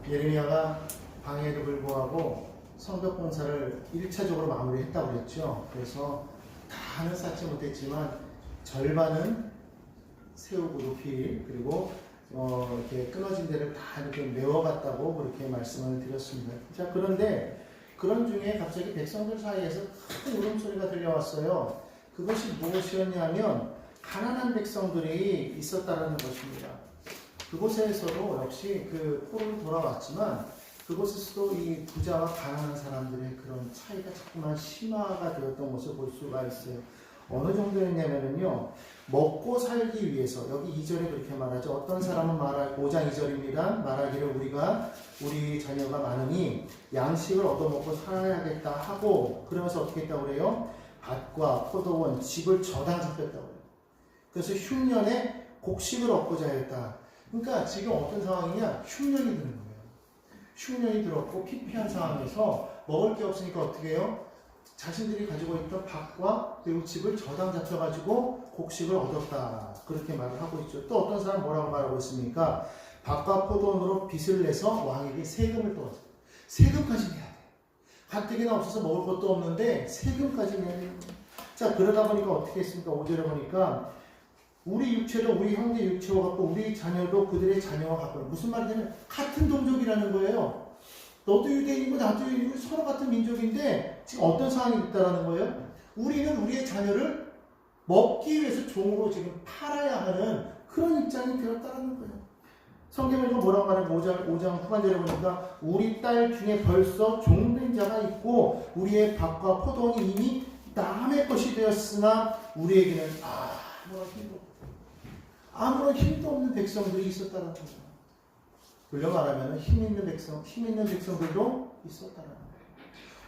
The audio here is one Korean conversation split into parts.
예레미야가 방해에도 불구하고 성벽 공사를 1차적으로 마무리했다고 그랬죠. 그래서 다는 쌓지 못했지만 절반은 세우고 높이, 그리고 이렇게 끊어진 데를 다 이렇게 메워갔다고 그렇게 말씀을 드렸습니다. 자, 그런데 그런 중에 갑자기 백성들 사이에서 큰 울음소리가 들려왔어요. 그것이 무엇이었냐면 가난한 백성들이 있었다라는 것입니다. 그곳에서도 역시 그 포로로 돌아왔지만 그곳에서도 이 부자와 가난한 사람들의 그런 차이가 자꾸만 심화가 되었던 것을 볼 수가 있어요. 어느 정도였냐면요, 먹고 살기 위해서, 여기 2절에 그렇게 말하죠. 어떤 사람은 5장 2절입니다. 말하기를 우리 자녀가 많으니 양식을 얻어먹고 살아야겠다 하고, 그러면서 어떻게 했다고 그래요? 밭과 포도원, 집을 저당 잡혔다고 그래요. 그래서 흉년에 곡식을 얻고자 했다. 그러니까 지금 어떤 상황이냐? 흉년이 드는 거예요. 흉년이 들었고 피폐한 상황에서 먹을 게 없으니까 어떻게 해요? 자신들이 가지고 있던 밭과 그리고 집을 저당 잡혀가지고 곡식을 얻었다. 그렇게 말을 하고 있죠. 또 어떤 사람 뭐라고 말하고 있습니까? 밭과 포도원으로 빚을 내서 왕에게 세금을 떠왔어요. 세금까지 내야 돼. 가뜩이나 없어서 먹을 것도 없는데 세금까지 내야 돼요. 자, 그러다 보니까 어떻게 했습니까? 5절에 보니까 우리 육체도 우리 형제 육체와 같고 우리 자녀도 그들의 자녀와 같고, 무슨 말이냐면 같은 동족이라는 거예요. 너도 유대인이고 나도 유대인이고 서로 같은 민족인데 지금 어떤 상황이 있다라는 거예요? 우리는 우리의 자녀를 먹기 위해서 종으로 지금 팔아야 하는 그런 입장이 되었다는 거예요. 성경에 뭐라고 말하면 5장 후반절에 보니까 우리 딸 중에 벌써 종된 자가 있고 우리의 밭과 포도원이 이미 남의 것이 되었으나 우리에게는 아무런 힘도 없는 백성들이 있었다는 거예요. 돌려 말하면 힘 있는 백성들도 있었다는 거예요.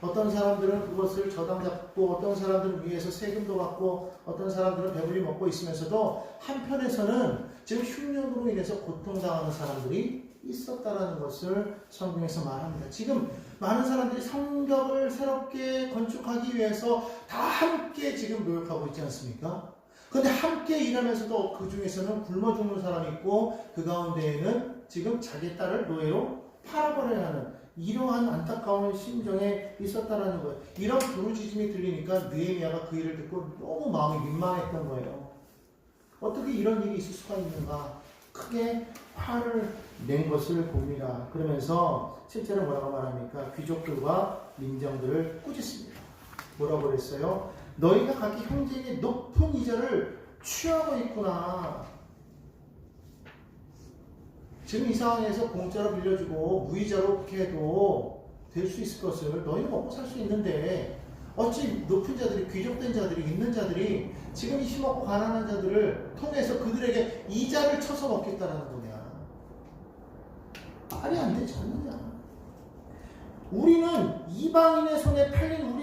어떤 사람들은 그것을 저당 잡고, 어떤 사람들은 위에서 세금도 받고, 어떤 사람들은 배불리 먹고 있으면서도 한편에서는 지금 흉년으로 인해서 고통당하는 사람들이 있었다는 것을 성경에서 말합니다. 지금 많은 사람들이 성벽을 새롭게 건축하기 위해서 다 함께 지금 노력하고 있지 않습니까? 그런데 함께 일하면서도 그 중에서는 굶어 죽는 사람이 있고 그 가운데에는 지금 자기 딸을 노예로 팔아버려야 하는 이러한 안타까운 심정에 있었다라는 거예요. 이런 부르짖음이 들리니까 느헤미야가 그 일을 듣고 너무 마음이 민망했던 거예요. 어떻게 이런 일이 있을 수가 있는가? 크게 화를 낸 것을 봅니다. 그러면서 실제로 뭐라고 말합니까? 귀족들과 민정들을 꾸짖습니다. 뭐라고 그랬어요? 너희가 각기 형제에게 높은 이자를 취하고 있구나. 지금 이 상황에서 공짜로 빌려주고 무이자로 그렇게 해도 될 수 있을 것을 너희는 먹고 살 수 있는데 어찌 높은 자들이, 귀족된 자들이, 있는 자들이 지금 이 힘없고 가난한 자들을 통해서 그들에게 이자를 쳐서 먹겠다라는 거냐. 말이 안 되지 않느냐. 우리는 이방인의 손에 팔린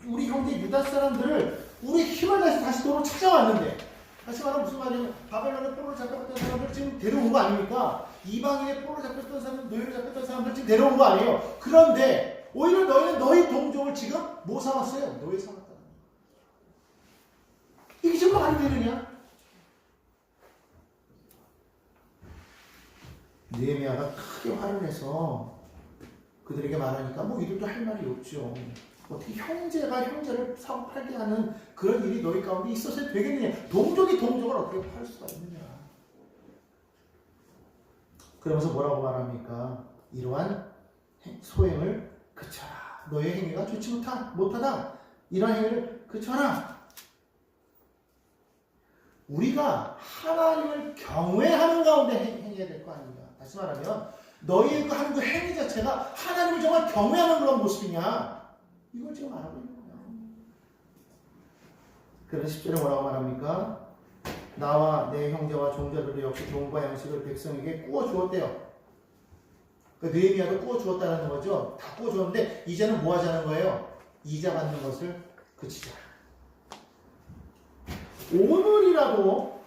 우리 형제 유다 사람들을 우리 힘을 다해서 다시 도로 찾아왔는데, 다시 말하면 무슨 말이냐면 바벨론에 포로로 잡혔던 사람들 지금 데려온 거 아닙니까? 이방인의 포로로 잡혔던 사람들, 노예로 잡혔던 사람들 지금 데려온 거 아니에요. 그런데 오히려 너희는 너희 동족을 지금 뭐 삼았어요? 노예 삼았다. 이게 지금 말이 되느냐? 느헤미야가 크게 화를 내서 그들에게 말하니까 뭐 이들도 할 말이 없죠. 어떻게 형제가 형제를 사고 팔게 하는 그런 일이 너희 가운데 있어서 되겠느냐? 동족이 동족을 어떻게 팔 수가 있느냐? 그러면서 뭐라고 말합니까? 이러한 소행을 그쳐라. 너의 행위가 좋지 못하다. 이러한 행위를 그쳐라. 우리가 하나님을 경외하는 가운데 행해야 될 거 아닙니까? 다시 말하면 너희가 하는 그 행위 자체가 하나님을 정말 경외하는 그런 모습이냐? 이걸 지금 말하고 있는 거예요. 그래서 10절에 뭐라고 말합니까? 나와 내 형제와 종자들도 역시 종과 양식을 백성에게 구워 주었대요. 그러니까 느헤미야도 구워 주었다는 거죠. 다 구워 주었는데 이제는 뭐 하자는 거예요? 이자 받는 것을 그치자. 오늘이라도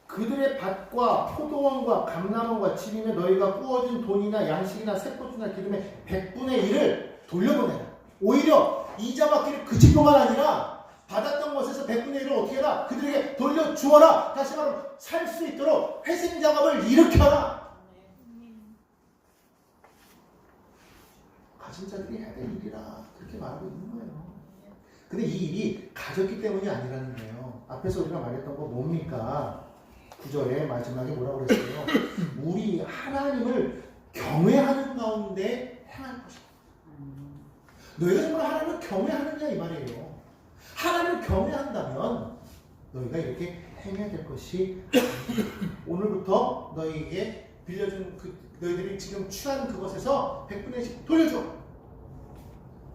그들의 밭과 포도원과 감람원과 집이며 너희가 구워준 돈이나 양식이나 새꽃이나 기름의 100분의 1을 돌려보내라. 오히려 이자 받기를 그칠 뿐만 아니라 받았던 것에서 100분의 1을 어떻게 해라? 그들에게 돌려주어라. 다시 말하면 살 수 있도록 회생 작업을 일으켜라. 가진 자들이 해야 될 일이라 그렇게 말하고 있는 거예요. 근데 이 일이 가졌기 때문이 아니라는 거예요. 앞에서 우리가 말했던 거 뭡니까? 9절에 마지막에 뭐라고 그랬어요? 우리 하나님을 경외하는 가운데 행할 것이다. 너희가 정말 하나님을 경외하느냐 이 말이에요. 하나님을 경외한다면 너희가 이렇게 행해야 될 것이 오늘부터 너희에게 빌려준 너희들이 지금 취한 그것에서 100분의 1씩 돌려줘.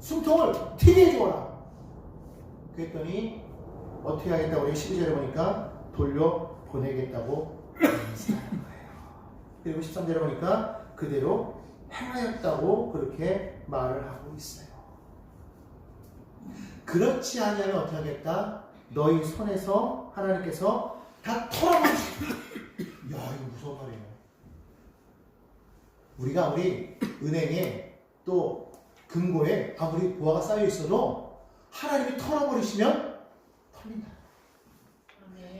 숨통을 튀게 해주어라. 그랬더니 어떻게 하겠다고 우리 12절에 보니까 돌려보내겠다고 말씀하는 거예요. 그리고 13절에 보니까 그대로 행하였다고 그렇게 말을 하고 있어요. 그렇지 않으면 어떻게 하겠다? 너희 손에서 하나님께서 다 털어버리시겠다. 야, 이거 무서운 말이에요. 우리가 우리 은행에 또 금고에 아무리 보화가 쌓여 있어도 하나님이 털어버리시면 털린다.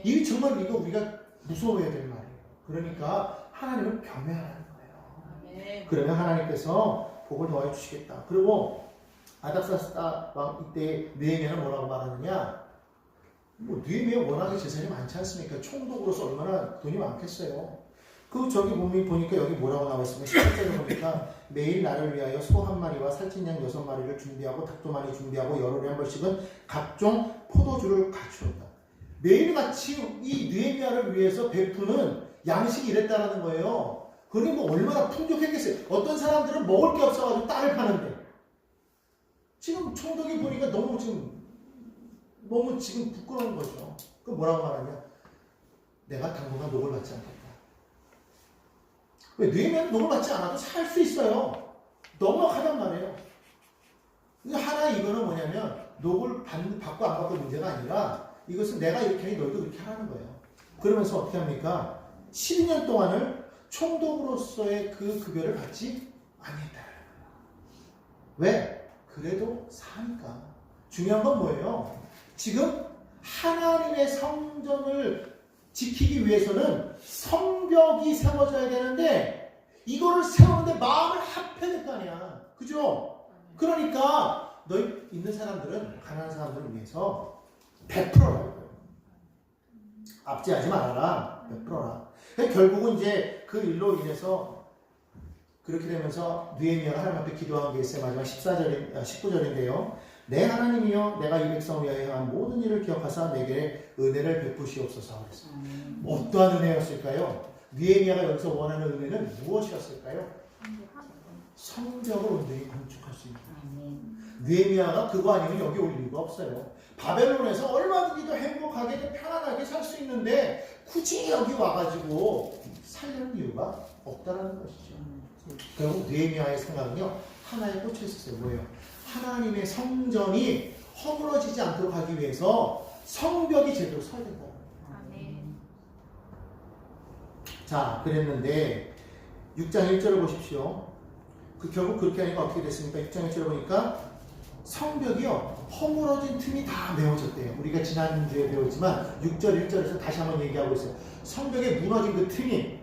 이게 정말 이거 우리가 무서워해야 될 말이에요. 그러니까 하나님을 경외하라는 거예요. 그러면 하나님께서 복을 더해 주시겠다. 그리고 아닥사스다 왕 이때 느헤미야는 뭐라고 말하느냐? 느헤미야 워낙에 재산이 많지 않습니까? 총독으로서 얼마나 돈이 많겠어요. 저기 보니까 여기 뭐라고 나와 있습니까? 10절에 보니까 매일 나를 위하여 소 한 마리와 살찐 양 6마리를 준비하고 닭도 많이 준비하고 열흘에 한 번씩은 각종 포도주를 갖추었다. 매일같이 이 느헤미야를 위해서 베푸는 양식이 이랬다라는 거예요. 그게 뭐 얼마나 풍족했겠어요. 어떤 사람들은 먹을 게 없어가지고 딸을 파는데 지금 총독이 보니까 너무 지금 부끄러운 거죠. 그 뭐라고 말하냐? 내가 당분간 녹을 받지 않겠다. 왜? 느헤미야는 녹을 받지 않아도 살 수 있어요. 넉넉하단 말이에요. 근데 하나 이거는 뭐냐면 녹을 받고 안 받고 문제가 아니라 이것은 내가 이렇게 하니 너희도 그렇게 하라는 거예요. 그러면서 어떻게 합니까? 12년 동안을 총독으로서의 그 급여를 받지 아니했다. 왜? 그래도 사니까. 중요한 건 뭐예요? 지금 하나님의 성전을 지키기 위해서는 성벽이 세워져야 되는데 이거를 세우는데 마음을 합해야 될 거 아니야. 그죠? 그러니까 너희 있는 사람들은 가난한 사람들을 위해서 베풀어라. 압제하지 말아라. 베풀어라. 결국은 이제 그 일로 인해서 그렇게 되면서 느헤미야가 하나님 앞에 기도한 게 있어요. 마지막 19절인데요. 내 하나님이여 내가 이 백성을 위하여 행한 모든 일을 기억하사 내게 은혜를 베푸시옵소서 그랬어요. 어떠한 은혜였을까요? 느헤미야가 여기서 원하는 은혜는 무엇이었을까요? 성벽을 온전히 건축할 수 있는 느헤미야가 그거 아니면 여기 올 이유가 없어요. 바벨론에서 얼마든지도 행복하게 편안하게 살 수 있는데 굳이 여기 와가지고 살려는 이유가 없다라는 것이죠. 결국 느헤미야의 생각은요 하나에 꽂혀 있었어요. 뭐예요? 하나님의 성전이 허물어지지 않도록 하기 위해서 성벽이 제대로 서야 된다. 자, 그랬는데 6장 1절을 보십시오. 결국 그렇게 하니까 어떻게 됐습니까? 6장 1절을 보니까 성벽이요 허물어진 틈이 다 메워졌대요. 우리가 지난주에 배웠지만 6절 1절에서 다시 한번 얘기하고 있어요. 성벽에 무너진 그 틈이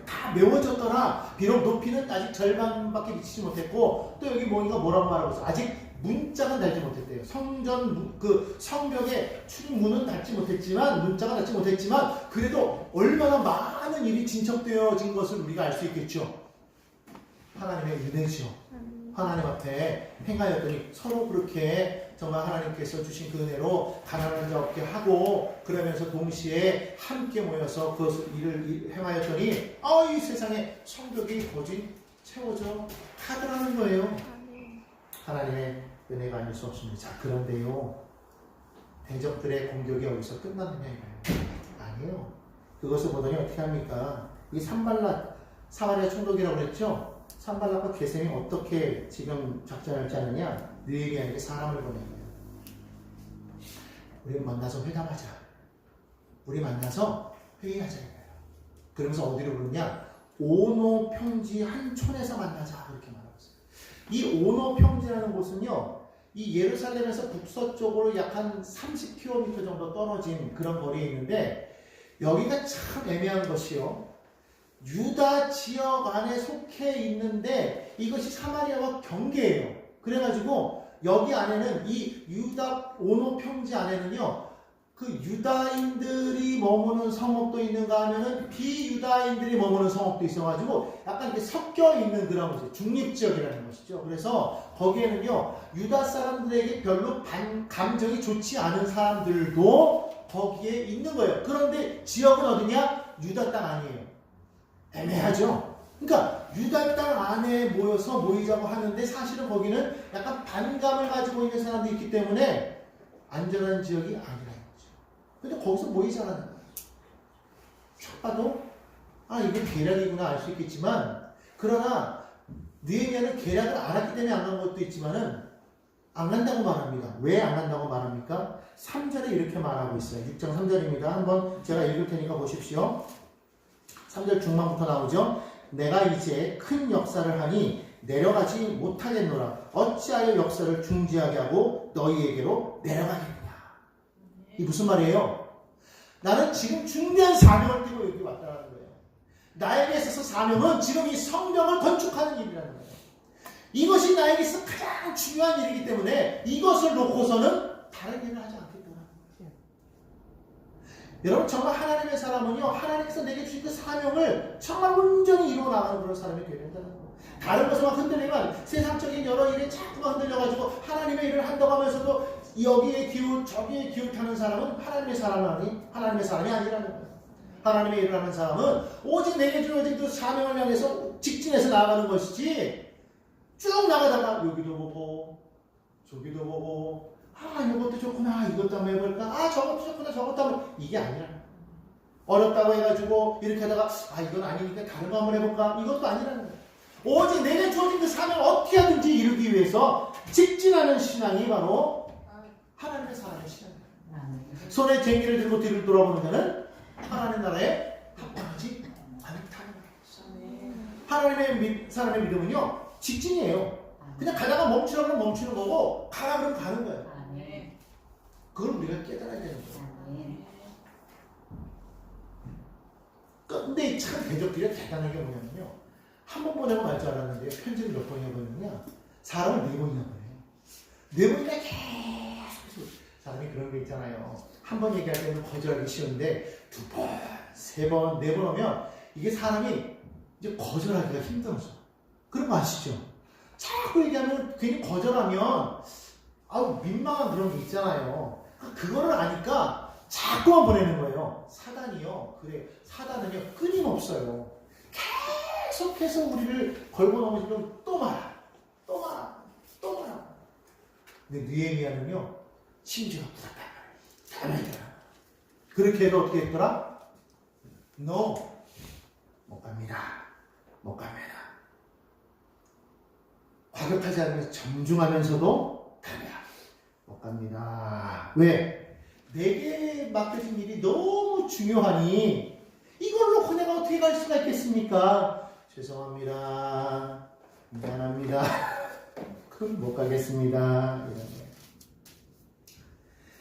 다 메워졌더라. 비록 높이는 아직 절반밖에 미치지 못했고 또 여기 뭐라고 말하고 있어. 아직 문짝은 닿지 못했대요. 성벽의 출입문은 닿지 못했지만 문짝은 닿지 못했지만 그래도 얼마나 많은 일이 진척되어진 것을 우리가 알 수 있겠죠. 하나님의 은혜죠. 하나님 앞에 행하였더니 서로 그렇게 정말 하나님께서 주신 그 은혜로 가난한 자 없게 하고 그러면서 동시에 함께 모여서 그것을 일을 행하였더니 이 세상에 성벽이 거진 채워져 가더라는 거예요. 하나님의 은혜가 아닐 수 없습니다. 자, 그런데요 대적들의 공격이 어디서 끝났느냐 이거예요. 아니에요. 그것을 보더니 어떻게 합니까? 이 산발랏 사마리아 총독이라고 그랬죠. 산발락과 게셈이 어떻게 지금 작전을 짜느냐? 느헤미야에게 사람을 보내요. 우리 만나서 회담하자. 우리 만나서 회의하자. 그러면서 어디로 부르냐? 오노 평지 한 촌에서 만나자. 그렇게 말하고 있어요. 이 오노 평지라는 곳은요, 이 예루살렘에서 북서쪽으로 약 한 30km 정도 떨어진 그런 거리에 있는데, 여기가 참 애매한 것이요. 유다 지역 안에 속해 있는데 이것이 사마리아와 경계예요. 그래가지고 여기 안에는 이 유다 오노 평지 안에는요, 그 유다인들이 머무는 성읍도 있는가 하면은 비유다인들이 머무는 성읍도 있어가지고 약간 이렇게 섞여 있는 그런 것이죠. 중립지역이라는 것이죠. 그래서 거기에는요, 유다 사람들에게 별로 감정이 좋지 않은 사람들도 거기에 있는 거예요. 그런데 지역은 어디냐? 유다 땅 아니에요. 애매하죠? 그러니까 유다 땅 안에 모이자고 하는데 사실은 거기는 약간 반감을 가지고 있는 사람들이 있기 때문에 안전한 지역이 아니라는 거죠. 근데 거기서 모이자라는 거예요. 딱 봐도 이게 계략이구나 알 수 있겠지만, 그러나 느헤미야는 계략을 알았기 때문에 안 간 것도 있지만은 안 간다고 말합니다. 왜 안 간다고 말합니까? 3절에 이렇게 말하고 있어요. 6장 3절입니다. 한번 제가 읽을 테니까 보십시오. 3절 중반부터 나오죠. 내가 이제 큰 역사를 하니 내려가지 못하겠노라. 어찌하여 역사를 중지하게 하고 너희에게로 내려가겠느냐. 이 무슨 말이에요? 나는 지금 중대한 사명을 띠고 여기 왔다는 거예요. 나에게 있어서 사명은 지금 이 성경을 건축하는 일이라는 거예요. 이것이 나에게 있어서 가장 중요한 일이기 때문에 이것을 놓고서는 다른 일을 하지 않겠다는 거예요. 여러분, 정말 하나님의 사람은요, 하나님께서 내게 주신 그 사명을 정말 온전히 이루어 나가는 그런 사람이 되어야 된다는 거예요. 다른 것을 막 흔들리면 세상적인 여러 일에 자꾸만 흔들려가지고 하나님의 일을 한다고 하면서도 여기에 기웃 저기에 기웃하는 사람은 하나님의 사람이 아니라는 거예요. 하나님의 일을 하는 사람은 오직 내게 주어진 그 사명을 향해서 직진해서 나아가는 것이지, 쭉 나가다가 여기도 보고 저기도 보고 이것도 좋구나 이것도 한번 해볼까, 저것도 좋구나 저것도 한번, 이게 아니라는 거예요. 어렵다고 해가지고 이렇게 하다가 이건 아니니까 다른 거 한번 해볼까, 이것도 아니라는 거예요. 오직 내게 주어진 그 사명을 어떻게 하든지 이루기 위해서 직진하는 신앙이 바로 하나님의 사람의 신앙입니다. 손에 쟁기를 들고 뒤를 돌아보는 자는 하나님의 나라에 합당하지 않다는 거예요. 하나님의 사람의 믿음은요, 직진이에요. 그냥 가다가 멈추라면 멈추는 거고, 가라 그러면 가는 거예요. 그걸 우리가 깨달아야 되는 거예요. 근데 참 대적들이 대단한 게 뭐냐면요, 한 번 보내고 말 줄 알았는데요, 편지를 몇 번이나 보내느냐, 사람을 4번이나 보내요. 4번이나 계속. 사람이 그런 게 있잖아요. 한 번 얘기할 때는 거절하기 쉬운데 2번, 3번, 4번 오면 이게 사람이 이제 거절하기가 힘들어져. 그런 거 아시죠? 자꾸 얘기하면 괜히 거절하면 민망한 그런 게 있잖아요. 그거를 아니까 자꾸만 보내는 거예요. 사단이요. 그래, 사단은요, 끊임없어요. 계속해서 우리를 걸고 넘어지면 또 말아. 근데 느헤미야는요, 심지가 부었단 말이에요. 그렇게 해도 어떻게 했더라? No, 못 갑니다. 과격하지 않으면서 정중하면서도 갑니다. 못 갑니다. 왜? 내게 맡겨진 일이 너무 중요하니 이걸 놓고 내가 어떻게 갈 수가 있겠습니까? 죄송합니다. 미안합니다. 그럼 못 가겠습니다.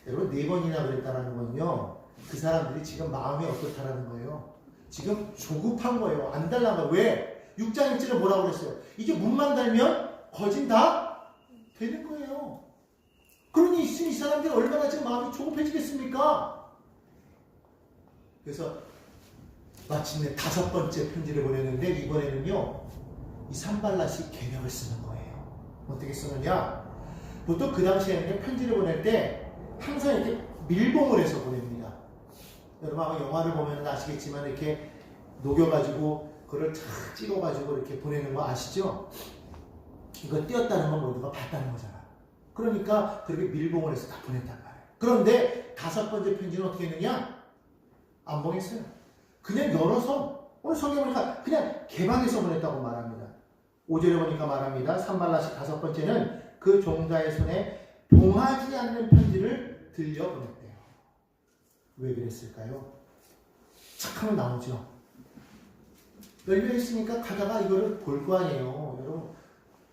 여러분, 4번이나 그랬다는 건요, 그 사람들이 지금 마음이 어떻다라는 거예요. 지금 조급한 거예요. 안 달라는 거예요. 왜? 6장 1절에 뭐라고 그랬어요? 이제 문만 달면 거진 다 되는 거예요. 그러니 이 사람들이 얼마나 지금 마음이 조급해지겠습니까? 그래서 마침내 5번째 편지를 보냈는데, 이번에는요, 이 산발랏이 계략을 쓰는 거예요. 어떻게 쓰느냐? 보통 그 당시에는 편지를 보낼 때 항상 이렇게 밀봉을 해서 보냅니다. 여러분 아마 영화를 보면 아시겠지만 이렇게 녹여가지고 그걸 착 찍어가지고 이렇게 보내는 거 아시죠? 이거 띄었다는 건 모두가 봤다는 거잖아. 그러니까 그렇게 밀봉을 해서 다 보냈단 말이에요. 그런데 5번째 편지는 어떻게 했느냐? 안 보냈어요. 그냥 열어서, 오늘 성경 보니까 그냥 개방해서 보냈다고 말합니다. 5절에 보니까 말합니다. 산발랏이 5번째는 그 종자의 손에 봉하지 않는 편지를 들려 보냈대요. 왜 그랬을까요? 착하면 나오죠. 열려있으니까 가다가 이거를 볼 거 아니에요. 여러분,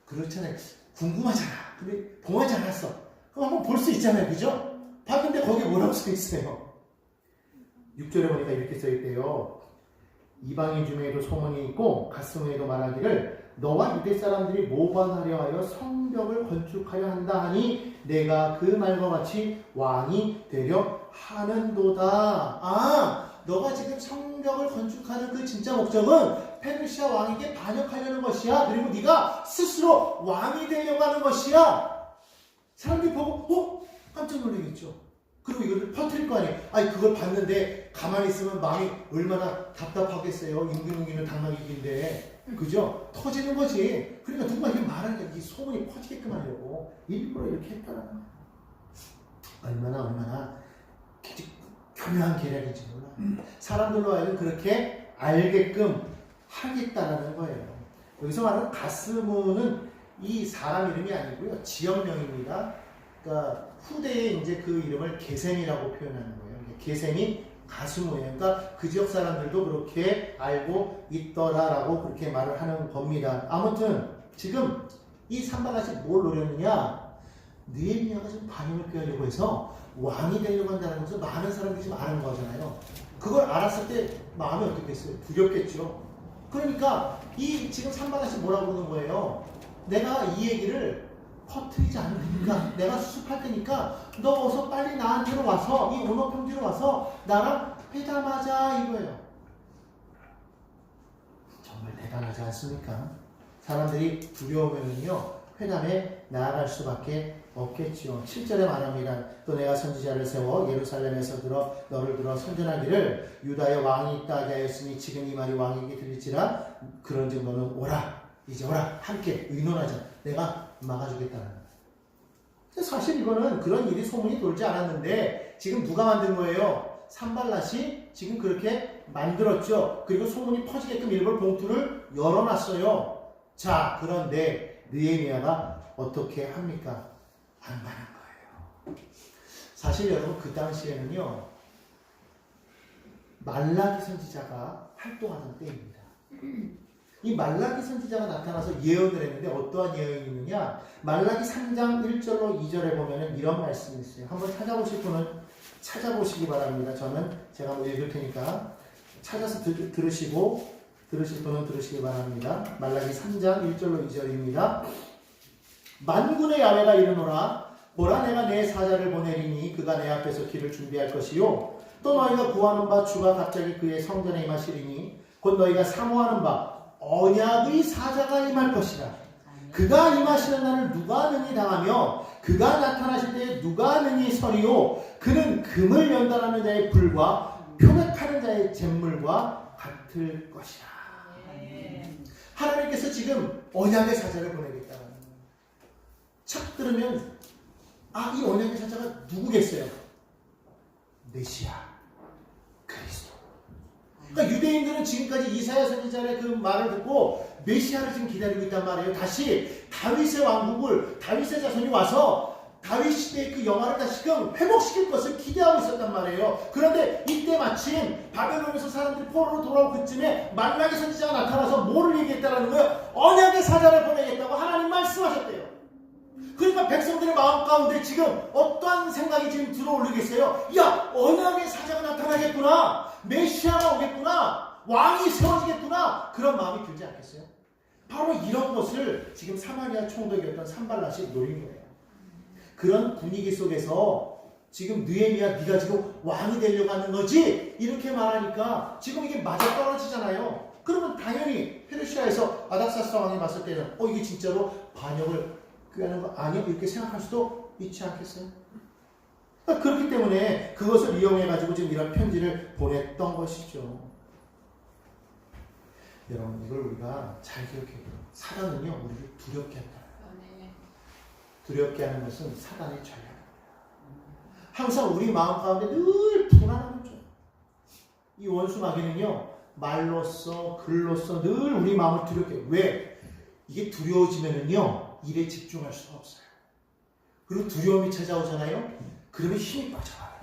그렇잖아요. 궁금하잖아. 근데 봉하지 않았어. 그럼 한번 볼 수 있잖아요. 그죠? 봤는데 거기에 뭐라고 써 있어요? 6절에 보니까 이렇게 써 있대요. 이방인 중에도 소문이 있고 갓스문에도 말하기를 너와 유대 사람들이 모반하려 하여 성벽을 건축하려 한다 하니 내가 그 말과 같이 왕이 되려 하는도다. 너가 지금 성벽을 건축하는 그 진짜 목적은 페르시아 왕에게 반역하려는 것이야. 그리고 네가 스스로 왕이 되려고 하는 것이야. 사람들이 보고 깜짝 놀라겠죠. 그리고 이걸 퍼뜨릴 거 아니에요. 그걸 봤는데 가만히 있으면 마음이 얼마나 답답하겠어요. 임금이는 당나귀인데, 그죠? 터지는 거지. 그러니까 누가 이렇게 말하니까 이 소문이 퍼지게끔 하려고 일부러 이렇게 했다라는 거예요. 얼마나 교묘한 계략인지 몰라. 사람들로 하여금 그렇게 알게끔 하겠다라는 거예요. 여기서 말하는 갓스문은 이 사람 이름이 아니고요, 지역명입니다. 그러니까 후대에 이제 그 이름을 게셈이라고 표현하는 거예요. 게셈이 가수모예요. 그러니까 그 지역 사람들도 그렇게 알고 있더라라고 그렇게 말을 하는 겁니다. 아무튼 지금 이 산발랏이 뭘 노렸느냐? 느헤미야가 지금 반역을 꾀하려고 해서 왕이 되려고 한다는 것을 많은 사람들이 지금 아는 거잖아요. 그걸 알았을 때 마음이 어떻겠어요? 두렵겠죠. 그러니까 이 지금 산발랏이 뭐라고 그러는 거예요? 내가 이 얘기를 퍼뜨리지 않으니까 내가 수습할 테니까 너 어서 빨리 나한테로 와서 이 언어평지로 와서 나랑 회담하자 이거예요. 정말 대단하지 않습니까? 사람들이 두려우면요 회담에 나아갈 수밖에 없겠죠. 7절에 말합니다. 또 내가 선지자를 세워 예루살렘에서 너를 들어 선전하기를 유다의 왕이 있다 하였으니 지금 이 말이 왕에게 들릴지라. 그런즉 너는 오라, 이제 오라, 함께 의논하자. 내가 막아주겠다는 거예요. 사실 이거는 그런 일이 소문이 돌지 않았는데 지금 누가 만든 거예요? 산발랏이 지금 그렇게 만들었죠. 그리고 소문이 퍼지게끔 일부러 봉투를 열어놨어요. 자, 그런데 느헤미야가 어떻게 합니까? 안 가는 거예요. 사실 여러분 그 당시에는요 말라기 선지자가 활동하던 때입니다. 이 말라기 선지자가 나타나서 예언을 했는데 어떠한 예언이 있느냐? 말라기 3장 1절로 2절에 보면은 이런 말씀이 있어요. 한번 찾아보실 분은 찾아보시기 바랍니다. 저는 제가 한번 읽을 테니까 찾아서 들으실 분은 들으시기 바랍니다. 말라기 3장 1절로 2절입니다. 만군의 야훼가 이르노라. 보라, 내가 내 사자를 보내리니 그가 내 앞에서 길을 준비할 것이요 또 너희가 구하는 바 주가 갑자기 그의 성전에 임하시리니 곧 너희가 사모하는 바 언약의 사자가 임할 것이라. 그가 임하시는 날을 누가 능히 당하며 그가 나타나실 때에 누가 능히 서리요. 그는 금을 연단하는 자의 불과 표백하는 자의 잿물과 같을 것이라. 하나님께서 지금 언약의 사자를 보내겠다는 거예요. 착 들으면 이 언약의 사자가 누구겠어요? 메시아 그리스도. 그러니까 유대인들은 지금까지 이사야 선지자의 그 말을 듣고 메시아를 지금 기다리고 있단 말이에요. 다시 다윗의 왕국을, 다윗의 자손이 와서 다윗 시대의 그 영화를 다시금 회복시킬 것을 기대하고 있었단 말이에요. 그런데 이때 마침 바벨론에서 사람들이 포로로 돌아올 그쯤에 말라기 선지자가 나타나서 뭐를 얘기했다는 거예요? 언약의 사자를 보내겠다고 하나님 말씀하셨대요. 그러니까 백성들의 마음 가운데 지금 어떠한 생각이 지금 들어올리겠어요? 야, 언약의 사자가 나타나겠구나, 메시아가 오겠구나, 왕이 세워지겠구나, 그런 마음이 들지 않겠어요? 바로 이런 것을 지금 사마리아 총독이었던 산발랏이 노린 거예요. 그런 분위기 속에서 지금 느헤미야, 네가 지금 왕이 되려고 하는 거지? 이렇게 말하니까 지금 이게 맞아떨어지잖아요. 그러면 당연히 페르시아에서 아닥사스 왕이 왔을 때는 이게 진짜로 반역을 꾀하는 거 아니야? 이렇게 생각할 수도 있지 않겠어요? 그렇기 때문에 그것을 이용해가지고 지금 이런 편지를 보냈던 것이죠. 여러분, 이걸 우리가 잘 기억해야 돼요. 사단은요, 우리를 두렵게 한다. 두렵게 하는 것은 사단의 전략입니다. 항상 우리 마음 가운데 늘 불안함을 줘요. 이 원수 마귀는요, 말로써 글로써 늘 우리 마음을 두렵게 해요. 왜? 이게 두려워지면은요, 일에 집중할 수가 없어요. 그리고 두려움이 찾아오잖아요. 그러면 힘이 빠져나가요.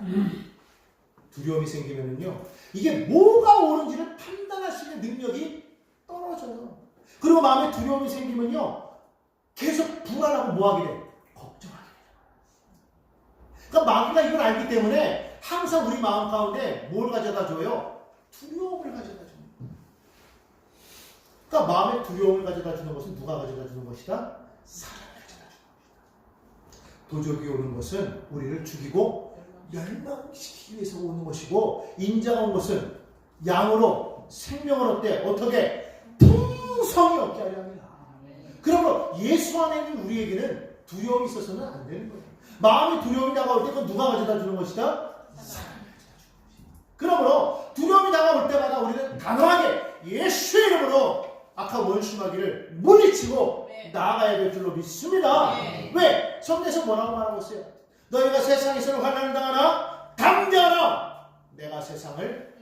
두려움이 생기면은요, 이게 뭐가 옳은지를 판단할 수 있는 능력이 떨어져요. 그리고 마음에 두려움이 생기면요, 계속 불안하고 뭐하게 돼요? 걱정하게 돼요. 그러니까 마귀가 이걸 알기 때문에 항상 우리 마음 가운데 뭘 가져다 줘요? 두려움을 가져다 줘요. 그러니까 마음의 두려움을 가져다 주는 것은 누가 가져다 주는 것이다? 사람이 가져다 주는 것이다. 도적이 오는 것은 우리를 죽이고 멸망시키기 위해서 오는 것이고, 인자가 온 것은 양으로 생명을 얻되 어떻게 풍성히 얻게 하려 합니다. 그러므로 예수 안에 있는 우리에게는 두려움이 있어서는 안 되는 거예요. 마음이 두려움이 다가올 때 그건 누가 가져다 주는 것이다? 사람이 가져다 주는 것이다. 그러므로 두려움이 다가올 때마다 우리는 단호하게 예수의 이름으로 악한 원수마귀를 물리치고 나아가야 될 줄로 믿습니다. 왜? 성경에서 뭐라고 말하고 있어요? 너희가 세상에서는 환난을 당하나 담대하라. 내가 세상을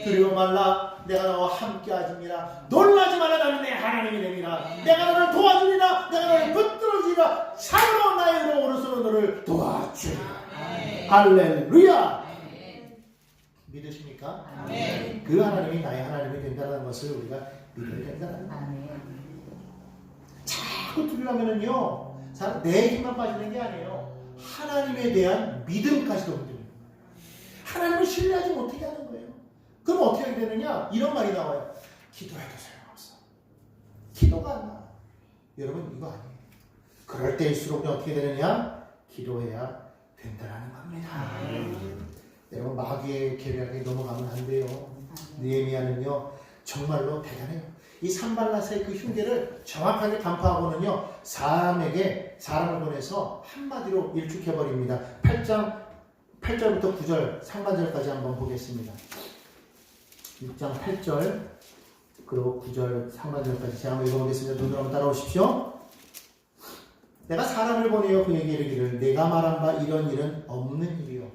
두려워 말라. 내가 너와 함께 하지니라. 놀라지 말라. 나는 내 하나님이 됨이라. 내가 너를 도와주리라. 내가 너를 붙들어주리라. 참으로 나의 오른손으로 너를 도와주리라. 할렐루야. 믿으십니까? 그 하나님이 나의 하나님이 된다는 것을 우리가 믿어야 된다는 거예요. 자꾸 두려우면은요, 내 힘만 빠지는 게 아니에요. 하나님에 대한 믿음까지도 흔들립니다. 하나님을 신뢰하지 못하게 하는 거예요. 그럼 어떻게 하게 되느냐? 이런 말이 나와요. 기도해도 소용없어. 기도가 안 나와. 여러분, 이거 아니에요. 그럴 때일수록 어떻게 되느냐? 기도해야 된다는 겁니다. 여러분, 마귀의 계략에 넘어가면 안 돼요. 느헤미야는요, 정말로 대단해요. 이 산발랏의 그 흉계를 정확하게 간파하고는요, 사람을 보내서 한마디로 일축해버립니다. 8절부터 9절 상반절까지 한번 보겠습니다. 6장 8절 그리고 9절 상반절까지 제가 한번 읽어보겠습니다. 눈으로 한번 따라오십시오. 내가 사람을 보내어 그에게 이르기를 내가 말한 바 이런 일은 없는 일이요.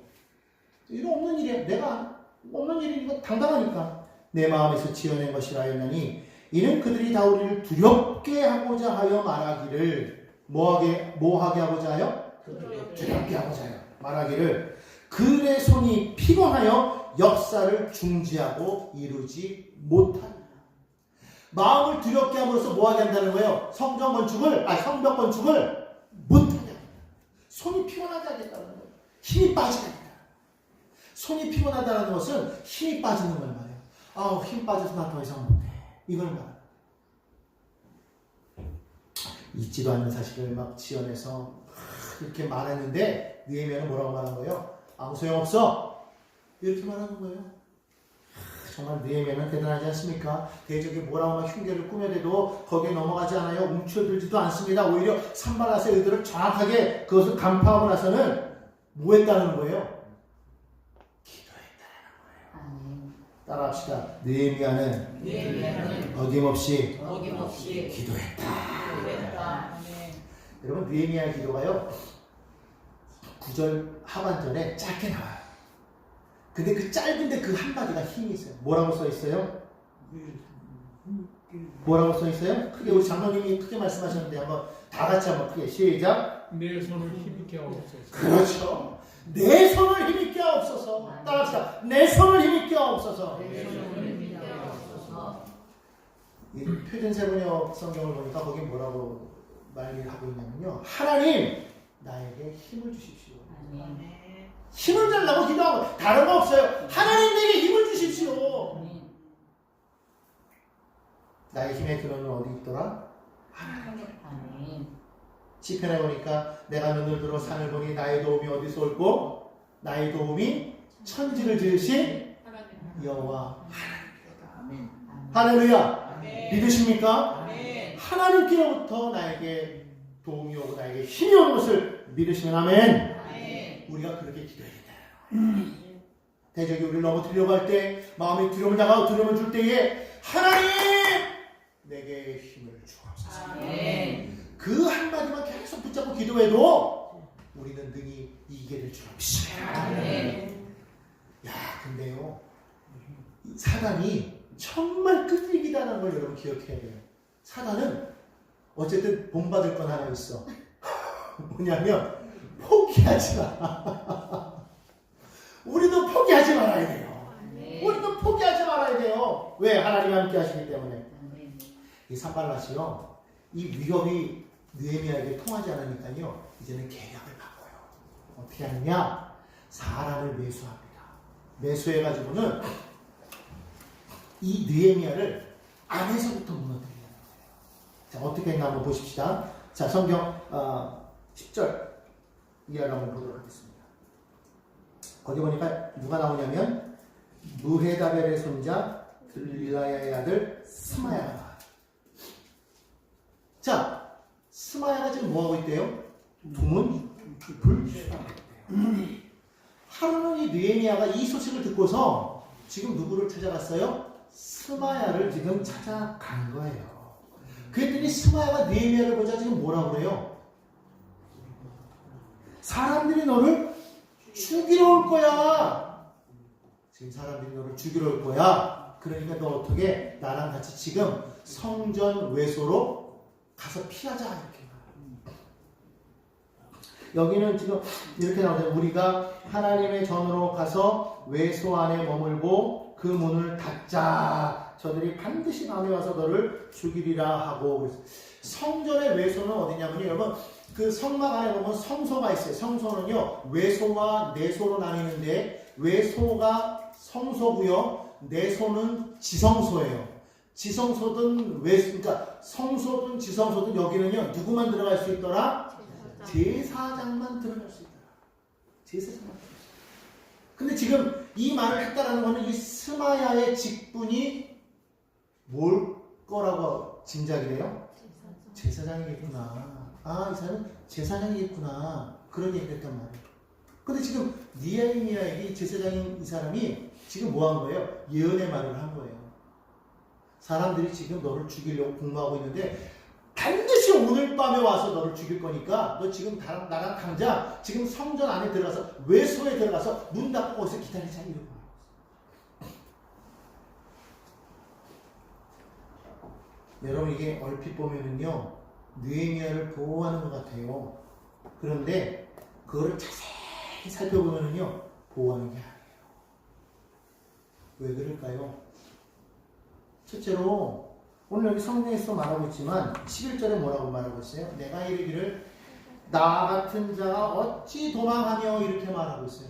이거 없는 일이야. 내가 없는 일이니까 당당하니까 내 마음에서 지어낸 것이라 했나니 이는 그들이 다 우리를 두렵게 하고자 하여 말하기를 뭐하게 하고자 하여? 두렵게 하고자 하여 말하기를 그의 손이 피곤하여 역사를 중지하고 이루지 못한다. 마음을 두렵게 함으로써 뭐하게 한다는 거예요? 성벽 건축을 못하게 합니다. 손이 피곤하게 하겠다는 거예요. 힘이 빠지게 합니다. 손이 피곤하다는 것은 힘이 빠지는 걸 말해요. 아우, 힘 빠져서 나 더 이상 못해. 이걸 말해요. 있지도 않는 사실을 막 지어내서 이렇게 말했는데 느헤미야는 뭐라고 말한 거예요? 아무 소용없어. 이렇게 말하는 거예요. 정말 느헤미야는 대단하지 않습니까? 대적이 뭐라고 막 흉계를 꾸며대도 거기에 넘어가지 않아요. 움츠러들지도 않습니다. 오히려 산발랏의 의도를 정확하게 그것을 간파하고 나서는 뭐 했다는 거예요? 따라합시다. 느헤미야는 어김없이 기도했다. 여러분, 느헤미야의 기도가요 9절 하반절에 짧게 나와요. 근데 그 짧은데 그 한마디가 힘이 있어요. 뭐라고 써 있어요? 뭐라고 써 있어요? 크게 우리 장로님이 크게 말씀하셨는데 한번 다 같이 한번 크게 시작. 내 손을 힘있게 하옵소서. 그렇죠. 내 손을 힘있게 하옵소서. 따라합시다. 내 손을 힘있게 하옵소서. 이 표준 세번역 성경을 보니까 거기 뭐라고 말을 하고 있냐면요. 하나님, 나에게 힘을 주십시오. 힘을 달라고 기도하고 다른 거 없어요. 하나님, 내게 힘을 주십시오. 나의 힘의 근원은 어디 있더라? 하나님. 시편에 보니까 내가 눈을 들어 산을 보니 나의 도움이 어디서 올고 나의 도움이 천지를 지으신 여호와 하나님이다. 할렐루야. 믿으십니까? 하나님께로부터 나에게 도움이 오고 나에게 힘이 오는 것을 믿으시면 아멘. 우리가 그렇게 기도해야 된다. 대적이 우리를 넘어뜨리려고 할 때 마음에 두려움을 당하고 두려움을 줄 때에 하나님, 내게 힘을 주옵소서. 그 한마디만 계속 붙잡고 기도해도 우리는 능히 이기게 될 줄 믿습니다. 야, 근데요, 사단이 정말 끈질기다는 걸 여러분 기억해야 돼요. 사단은 어쨌든 본받을 건 하나 있어. 뭐냐면 포기하지 마. 우리도 포기하지 말아야 돼요. 우리도 포기하지 말아야 돼요. 왜? 하나님이 함께 하시기 때문에. 이 산발랏이요, 이 위협이 느헤미야에게 통하지 않으니까요, 이제는 계략을 바꿔요. 어떻게 하느냐? 사람을 매수합니다. 매수해가지고는 이 느헤미야를 안에서부터 무너뜨리는 거예요. 자, 어떻게 했나 한번 보십시다. 자, 성경 10절 이하를 한번 보도록 하겠습니다. 거기 보니까 누가 나오냐면 무헤다벨의 손자 들라야의 아들 스마야가. 자, 스마야가 지금 뭐하고 있대요? 두문 불쾌하고 있대요. 하루는 이 느헤미야가 이 소식을 듣고서 지금 누구를 찾아갔어요? 스마야를 지금 찾아간 거예요. 그랬더니 스마야가 느헤미야를 보자 지금 뭐라고 그래요? 사람들이 너를 죽이러 올 거야. 지금 사람들이 너를 죽이러 올 거야. 그러니까 너 어떻게 나랑 같이 지금 성전 외소로 가서 피하자 이렇게. 여기는 지금 이렇게 나오죠. 우리가 하나님의 전으로 가서 외소 안에 머물고 그 문을 닫자. 저들이 반드시 밤에 와서 너를 죽이리라 하고. 성전의 외소는 어디냐면요, 여러분 그 성막 안에 보면 성소가 있어요. 성소는요 외소와 내소로 나뉘는데 외소가 성소고요, 내소는 지성소예요. 지성소든 그러니까 성소든 지성소든 여기는요 누구만 들어갈 수 있더라? 제사장만 들어갈 수 있더라. 제사장만 들어갈 수 있더라. 근데 지금 이 말을 했다라는 거는 이 스마야의 직분이 뭘 거라고 짐작이 돼요? 제사장이겠구나. 아, 이 사람은 제사장이겠구나. 그런 얘기를 했단 말이에요. 근데 지금 느헤미야에게 제사장인 이 사람이 지금 뭐 한 거예요? 예언의 말을 한 거예요. 사람들이 지금 너를 죽이려고 공모하고 있는데 반드시 오늘 밤에 와서 너를 죽일 거니까 너 지금 나랑 당장 지금 성전 안에 들어가서 외소에 들어가서 문 닫고 거기서 기다리자 이러고. 여러분 이게 얼핏 보면은요 느헤미야를 보호하는 것 같아요. 그런데 그거를 자세히 살펴보면은요 보호하는 게 아니에요. 왜 그럴까요? 첫째로 오늘 여기 성경에서 말하고 있지만 11절에 뭐라고 말하고 있어요? 내가 이르기를 나 같은 자가 어찌 도망하며 이렇게 말하고 있어요.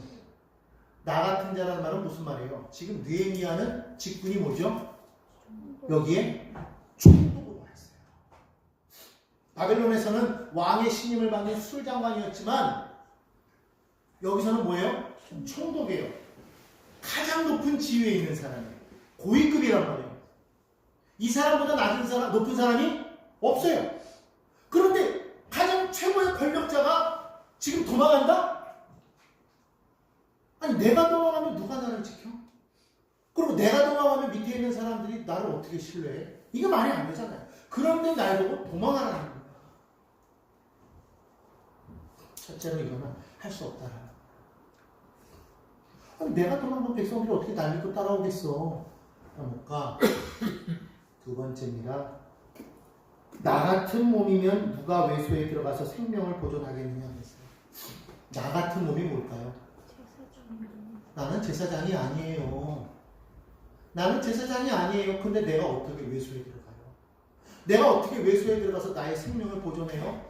나 같은 자라는 말은 무슨 말이에요? 지금 느헤미야는 직분이 뭐죠? 여기에 총독으로 와 있어요. 바벨론에서는 왕의 신임을 받는 술장관이었지만 여기서는 뭐예요? 총독이에요. 가장 높은 지위에 있는 사람이에요. 고위급이란 말이에요. 이 사람보다 낮은 사람, 높은 사람이 없어요. 그런데 가장 최고의 권력자가 지금 도망한다? 아니 내가 도망하면 누가 나를 지켜? 그리고 내가 도망하면 밑에 있는 사람들이 나를 어떻게 신뢰해? 이거 말이 안 되잖아요. 그런데 날 보고 도망하라는 거예요. 첫째로 이거는 할 수 없다라는 거예요. 아니, 내가 도망가면 백성들이 어떻게 날 믿고 따라오겠어? 못 가. 두 번째입니다. 나 같은 몸이면 누가 외소에 들어가서 생명을 보존하겠느냐 했어요. 나 같은 몸이 뭘까요? 나는 제사장이 아니에요. 나는 제사장이 아니에요. 근데 내가 어떻게 외소에 들어가요? 내가 어떻게 외소에 들어가서 나의 생명을 보존해요?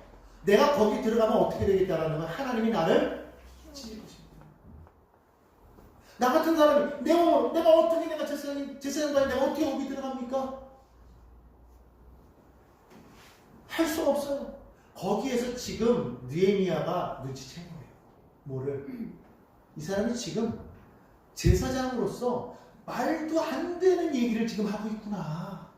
내가 거기 들어가면 어떻게 되겠다라는 건 하나님이 나를 찢을 것입니다. 나 같은 사람이 내가 어떻게 내가 제사장관이 내가 어떻게 거기 들어갑니까? 할 수 없어요. 거기에서 지금 느헤미야가 눈치챈 거예요. 뭐를? 이 사람이 지금 제사장으로서 말도 안 되는 얘기를 지금 하고 있구나.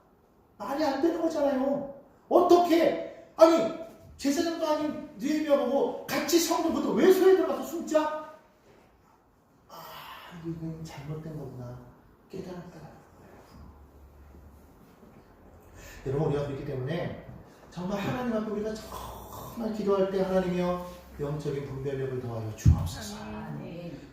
말이 안 되는 거잖아요. 어떻게? 아니 제사장도 아닌 느헤미야 보고 같이 성도부터 외소에 들어가서 숨자? 아, 이건 잘못된 거구나. 깨달았다. 여러분 우리가 그렇기 때문에 정말 하나님 앞에 우리가 정말 기도할 때 하나님이여 영적인 분별력을 더하여 주옵소서.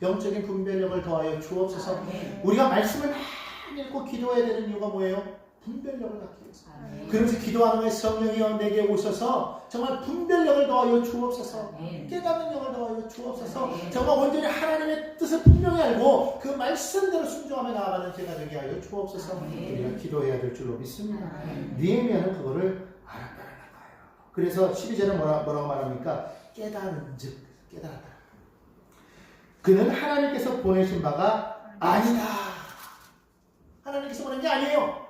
영적인 분별력을 더하여 주옵소서. 우리가 말씀을 많이 읽고 기도해야 되는 이유가 뭐예요? 분별력을 갖기 위해서. 그러면서 기도하는 후에 성령이여 내게 오셔서 정말 분별력을 더하여 주옵소서. 깨닫는 영을 더하여 주옵소서. 정말 온전히 하나님의 뜻을 분명히 알고 그 말씀대로 순종하며 나아가는 제가 되게 하여 주옵소서. 우리가 기도해야 될 줄로 믿습니다. 느헤미야는 그거를 알았다는 거예요. 그래서 12절은 뭐라고 말합니까? 깨달은 즉 깨달았다. 그는 하나님께서 보내신 바가 아니다. 하나님께서 보낸 게 아니에요.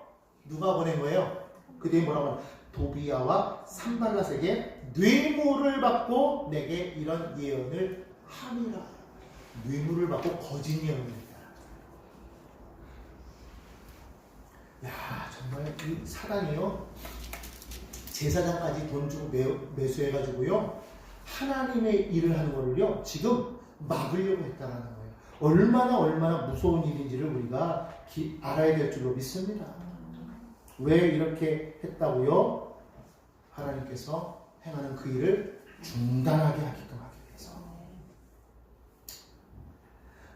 누가 보낸 거예요? 그 뒤에 뭐라고 하냐? 도비야와 산발랏에게 뇌물을 받고 내게 이런 예언을 함이라. 뇌물을 받고 거짓 예언을 했다. 야, 정말 이 사단이요, 제사장까지 돈 주고 매수해가지고요, 하나님의 일을 하는 거를요 지금 막으려고 했다는 거예요. 얼마나 무서운 일인지를 우리가 알아야 될 줄로 믿습니다. 왜 이렇게 했다고요? 하나님께서 행하는 그 일을 중단하게 하게끔 하기 위해서.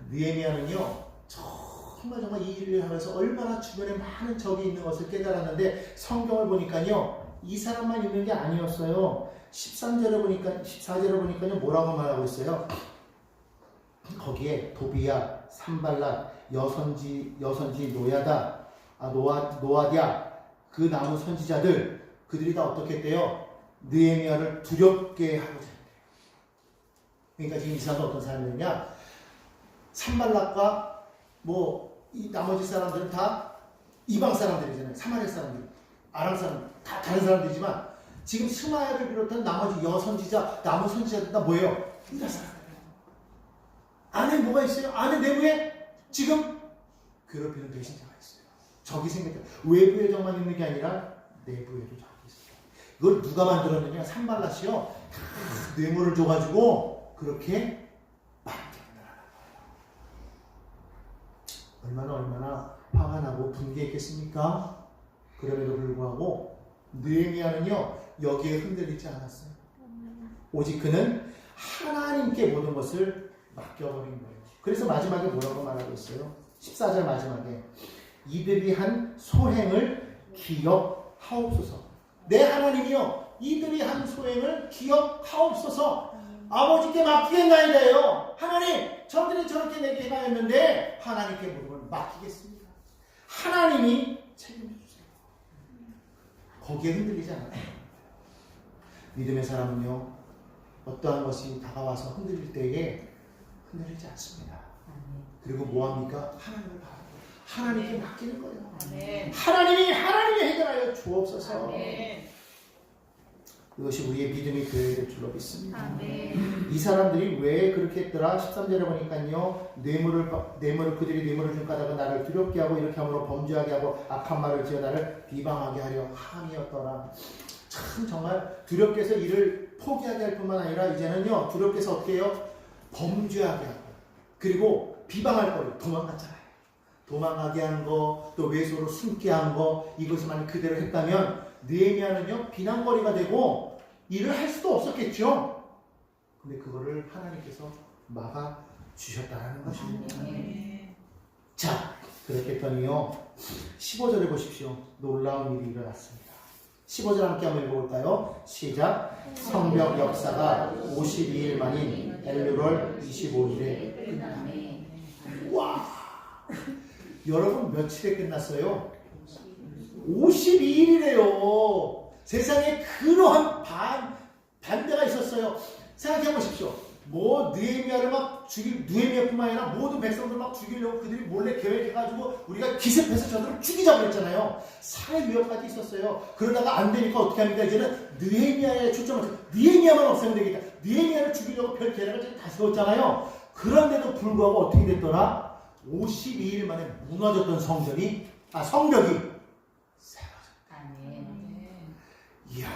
느헤미야는요 정말 이 일을 하면서 얼마나 주변에 많은 적이 있는 것을 깨달았는데, 성경을 보니까요 이 사람만 있는 게 아니었어요. 14절에 보니까요 뭐라고 말하고 있어요? 거기에 도비야, 산발랏, 여선지 노아디아, 그 남은 선지자들, 그들이 다 어떻게 했대요? 느헤미야를 두렵게 하고자 했대요. 그러니까 지금 이 사람은 어떤 사람이냐? 산발랏과 이 나머지 사람들은 다 이방 사람들이잖아요. 사마리아 사람들, 아람 사람들, 다 다른 사람들이지만 지금 스마야를 비롯한 나머지 여선지자, 남은 선지자들 다 뭐예요? 이란 사람들이에요. 안에 뭐가 있어요? 안에 내부에 지금 괴롭히는 배신자가 있어요. 적이 생겼다. 외부에 적만 있는 게 아니라 내부에도 적이 있어요. 이걸 누가 만들었느냐? 산발랏이요. 뇌물을 줘가지고 그렇게 만들어내라는 거예요. 얼마나 화가 나고 분개했겠습니까? 그럼에도 불구하고 느헤미야는요 여기에 흔들리지 않았어요. 오직 그는 하나님께 모든 것을 맡겨버린 거예요. 그래서 마지막에 뭐라고 말하고 있어요? 14절 마지막에 이들이 한 소행을 기억하옵소서. 내 하나님이요 이들이 한 소행을 기억하옵소서. 아버지께 맡기겠나이다요. 하나님, 저들이 저렇게 내게 행하였는데 하나님께 모든 걸 맡기겠습니다. 하나님이 책임져 주세요. 거기에 흔들리지 않아요. 믿음의 사람은요 어떠한 것이 다가와서 흔들릴 때에 흔들리지 않습니다. 그리고 뭐합니까? 하나님을 바라고 하나님께 맡기는 거예요. 하나님이 해결하여 주옵소서. 이것이 우리의 믿음이 되어야 될 줄로 믿습니다. 이 사람들이 왜 그렇게 했더라? 13절에 보니까요 그들이 뇌물을 준 까닭은 나를 두렵게 하고 이렇게 함으로 범죄하게 하고 악한 말을 지어 나를 비방하게 하려 함이었더라. 참 정말 두렵게 해서 일을 포기하게 할 뿐만 아니라 이제는요 두렵게 해서 어떻게 해요? 범죄하게 하고 그리고 비방할 거를 도망갔잖아요. 도망가게 한 거, 또 외소로 숨게 한 거, 이것을 만약 그대로 했다면 느헤미야는요 비난거리가 되고 일을 할 수도 없었겠죠. 근데 그거를 하나님께서 막아 주셨다는 것입니다. 자, 그렇게 했더니요 15절에 보십시오. 놀라운 일이 일어났습니다. 15절 함께 한번 읽어볼까요? 시작. 성벽 역사가 52일 만인 엘루월 25일에 끝나네. 와, 여러분 며칠에 끝났어요? 52일이래요. 세상에 그러한 반대가 있었어요. 생각해 보십시오. 느헤미야를 막 느헤미야뿐만 아니라 모든 백성들 막 죽이려고 그들이 몰래 계획해가지고 우리가 기습해서 저들을 죽이자고 그랬잖아요. 살해 위협까지 있었어요. 그러다가 안 되니까 어떻게 합니까? 이제는 느헤미야에 초점을 느헤미야만 없애면 되겠다. 느헤미야를 죽이려고 별 계략을 다 세웠잖아요. 그런데도 불구하고 어떻게 됐더라? 52일 만에 무너졌던 성벽이 세워졌다. 이야,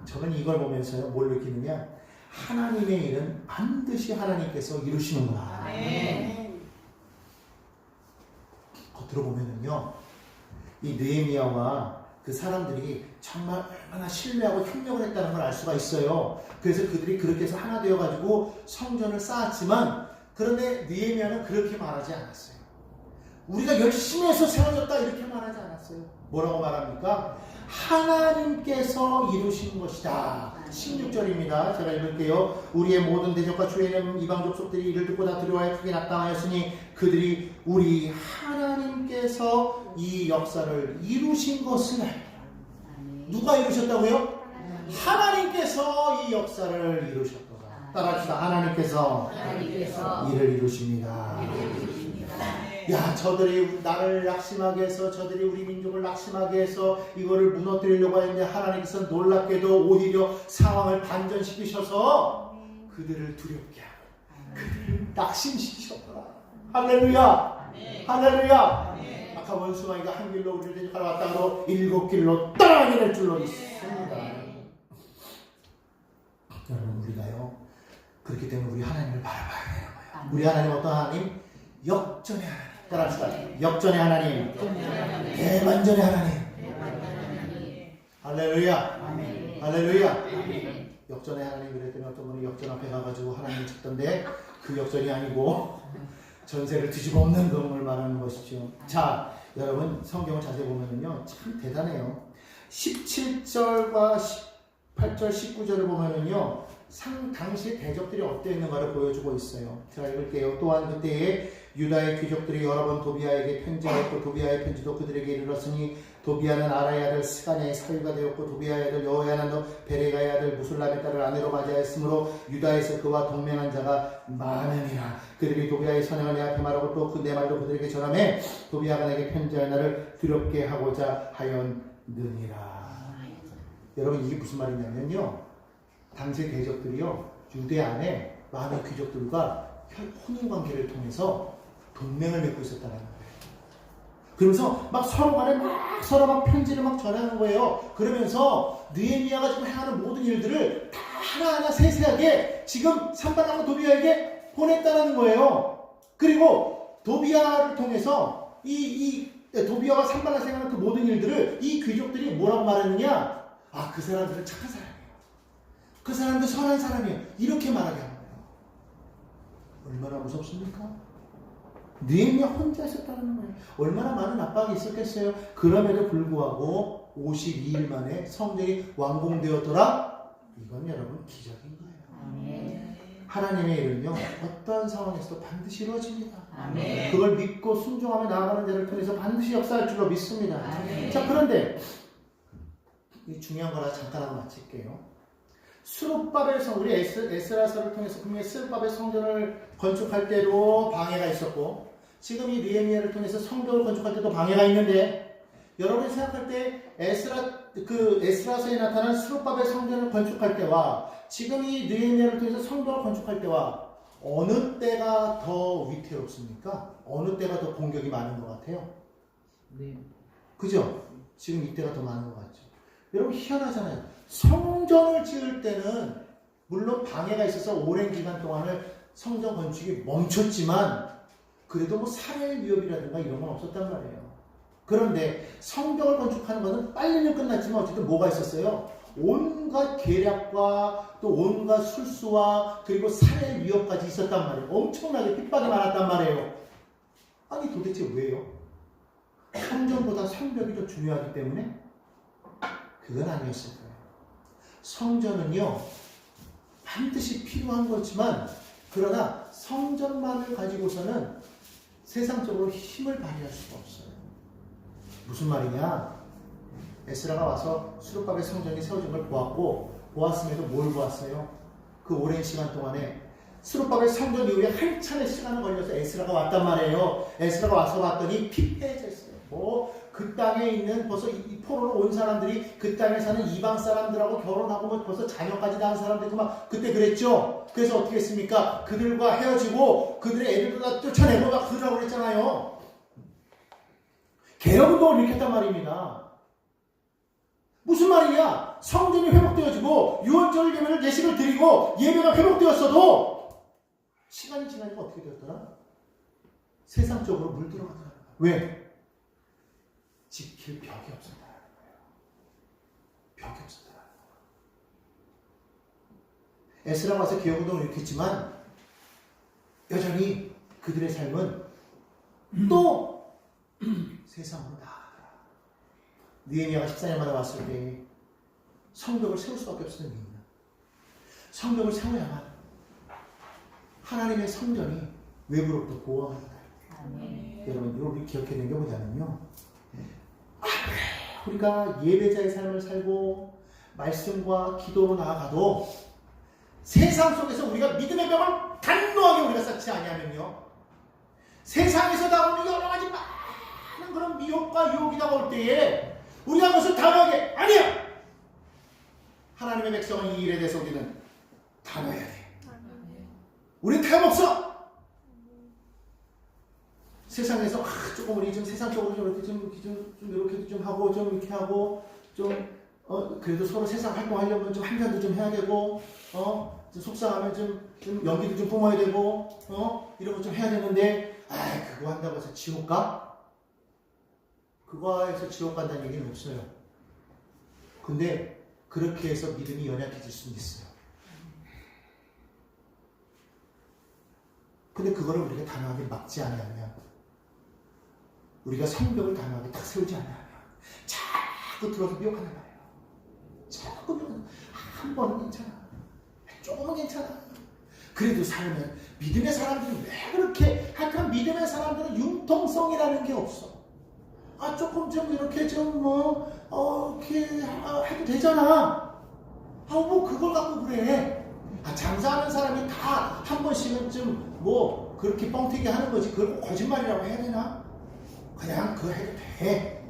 저는 이걸 보면서요 뭘 느끼느냐? 하나님의 일은 반드시 하나님께서 이루시는구나. 겉으로 보면은요 이 느헤미야와 그 사람들이 정말 얼마나 신뢰하고 협력을 했다는 걸 알 수가 있어요. 그래서 그들이 그렇게 해서 하나 되어가지고 성전을 쌓았지만, 그런데 느헤미야는 그렇게 말하지 않았어요. 우리가 열심히 해서 세워졌다 이렇게 말하지 않았어요. 뭐라고 말합니까? 하나님께서 이루신 것이다. 16절입니다. 제가 읽을게요. 우리의 모든 대적과 주의 이방 족속들이 이를 듣고 다 두려워하여 크게 낙담하였으니 그들이 우리 하나님께서 이 역사를 이루신 것을 알리라. 누가 이루셨다고요? 하나님께서 이 역사를 이루셨도다. 따라합시다. 하나님께서 일을 이루십니다. 야, 저들이 나를 낙심하게 해서, 저들이 우리 민족을 낙심하게 해서 이거를 무너뜨리려고 했는데 하나님께서 놀랍게도 오히려 상황을 반전시키셔서 그들을 두렵게 하고 그들을 낙심시키셨더라. 할렐루야. 할렐루야. 아까 원수마귀가 한 길로 우리를 대적하러 왔다고 7길로 떠나게 될 줄로 믿습니다. 여러분, 우리가요, 그렇기 때문에 우리 하나님을 바라봐야 되는 거예요. 우리 하나님 어떤 하나님? 역전의 하나님. 따라합시다. 역전의 하나님. 대반전의 하나님. 할렐루야. 할렐루야. 역전의 하나님. 그랬더니 어떤 분이 역전 앞에 가가지고 하나님을 찾던데 그 역전이 아니고 전세를 뒤집어 엎는 그런 말하는 것이죠. 자, 여러분, 성경을 자세히 보면은요, 참 대단해요. 17절과 18절, 19절을 보면은요, 당시 대적들이 어땠는가를 보여주고 있어요. 자, 읽을게요. 또한 그때에 유다의 귀족들이 여러 번 도비아에게 편지하였고 도비아의 편지도 그들에게 이르렀으니 도비아는 아라의 아들 스가냐의 사위가 되었고 도비아의 아들 여호야난도 베레가의 아들 무술람의 딸을 아내로 맞이하였으므로 유다에서 그와 동맹한 자가 많으니라. 그들이 도비아의 선행을 내 앞에 말하고 또 그 내 말도 그들에게 전하매 도비아가 내게 편지할 날을 두렵게 하고자 하였느니라. 여러분, 이게 무슨 말이냐면요, 당시 대적들이요, 유대 안에 많은 귀족들과 혼인관계를 통해서 동맹을 맺고 있었다는 거예요. 그러면서 막 서로 간에 서로 막 편지를 막 전하는 거예요. 그러면서 느헤미야가 지금 행하는 모든 일들을 다 하나하나 세세하게 지금 산발람과 도비아에게 보냈다는 거예요. 그리고 도비아를 통해서 도비아와 산발람이 행하는 그 모든 일들을 이 귀족들이 뭐라고 말했느냐? 아, 그 사람들은 착한 사람이에요. 그 사람들 선한 사람이에요. 이렇게 말하게 하는 거예요. 얼마나 무섭습니까? 느헤미야 혼자 있었다는 거예요. 얼마나 많은 압박이 있었겠어요. 그럼에도 불구하고 52일 만에 성전이 완공되었더라. 이건 여러분 기적인 거예요. 하나님의 일은요, 어떤 상황에서도 반드시 이루어집니다. 그걸 믿고 순종하며 나아가는 자를 통해서 반드시 역사할 줄로 믿습니다. 자, 그런데 이 중요한 거라 잠깐 하고 마칠게요. 스룹바벨 성, 우리 에스라서를 통해서 분명히 스룹바벨 성전을 건축할 때도 방해가 있었고, 지금 이 느헤미야를 통해서 성전을 건축할 때도 방해가 있는데, 여러분이 생각할 때 에스라서에 나타난 스룹바벨 성전을 건축할 때와 지금 이 느헤미야를 통해서 성전을 건축할 때와 어느 때가 더 위태롭습니까? 어느 때가 더 공격이 많은 것 같아요? 네. 그죠? 지금 이때가 더 많은 것 같죠. 여러분, 희한하잖아요. 성전을 지을 때는 물론 방해가 있어서 오랜 기간 동안을 성전 건축이 멈췄지만 그래도 뭐 살해 위협이라든가 이런 건 없었단 말이에요. 그런데 성전을 건축하는 것은 빨리는 끝났지만 어쨌든 뭐가 있었어요? 온갖 계략과 또 온갖 술수와 그리고 살해 위협까지 있었단 말이에요. 엄청나게 핍박이 많았단 말이에요. 아니, 도대체 왜요? 성전보다 성벽이 더 중요하기 때문에? 그건 아니었을 거예요. 성전은요, 반드시 필요한 거지만, 그러나 성전만을 가지고서는 세상적으로 힘을 발휘할 수가 없어요. 무슨 말이냐? 에스라가 와서 수르바벨 성전이 세워진 걸 보았음에도 뭘 보았어요? 그 오랜 시간 동안에 수르바벨 성전 이후에 한참의 시간을 걸려서 에스라가 왔단 말이에요. 에스라가 와서 봤더니 피폐해져 있어요. 그 땅에 있는 벌써 이 포로로 온 사람들이 그 땅에 사는 이방 사람들하고 결혼하고 뭐 벌써 자녀까지 낳은 사람들이 막 그때 그랬죠. 그래서 어떻게 했습니까? 그들과 헤어지고 그들의 애들도 다 쫓아내고 막 그러라고 그랬잖아요. 개혁운동을 일으켰단 말입니다. 무슨 말이냐? 성전이 회복되어지고 유언절 예배를 예식을 드리고 예배가 회복되었어도 시간이 지나니까 어떻게 되었더라? 세상적으로 물들어가더라. 왜? 지킬 벽이 없었다는 거예요. 벽이 없었다는 거예요. 에스라 와서 개혁운동을 일으켰지만 여전히 그들의 삶은 또 세상으로 나아가더라. 느헤미야가 14년 만에 왔을 때 성벽을 세울 수밖에 없었던 이유는 성벽을 세워야만 하나님의 성전이 외부로부터 보호가 된다. 여러분, 우리 기억해야 되는 게 뭐냐면요, 우리가 예배자의 삶을 살고 말씀과 기도로 나아가도 세상 속에서 우리가 믿음의 벽을 단호하게 우리가 쌓지 아니하면요, 세상에서 나오는 여러 가지 많은 그런 미혹과 유혹이 다가올 때에 우리가 그것을 단호하게 아니야! 하나님의 백성은 이 일에 대해서 우리는 단호해야 돼. 우리 타협없어! 세상에서 조금 우리 좀 세상적으로 좀 이렇게 좀 하고 좀 이렇게 하고 좀 그래도 서로 세상 활동하려면 좀 한잔도 좀 해야 되고 좀 속상하면 좀 연기도 좀 뿜어야 되고 이런 거 좀 해야 되는데 그거 한다고 해서 지옥 가? 그거 해서 지옥 간다는 얘기는 없어요. 근데 그렇게 해서 믿음이 연약해질 수는 있어요. 근데 그거를 우리가 단호하게 막지 않으면 우리가 성벽을 단호하게 딱 세우지 않으면 자꾸 들어서 미혹하는 거예요. 자꾸 미혹하는 한 번은 괜찮아. 조금은 괜찮아. 그래도 살면 믿음의 사람들은 왜 그렇게 하여튼 믿음의 사람들은 융통성이라는 게 없어. 조금 좀 이렇게 좀 이렇게 해도 되잖아. 뭐 그걸 갖고 그래. 장사하는 사람이 다 한 번씩은 좀 그렇게 뻥튀기 하는 거지. 그걸 꼭 거짓말이라고 해야 되나? 그냥 그거 해도 돼.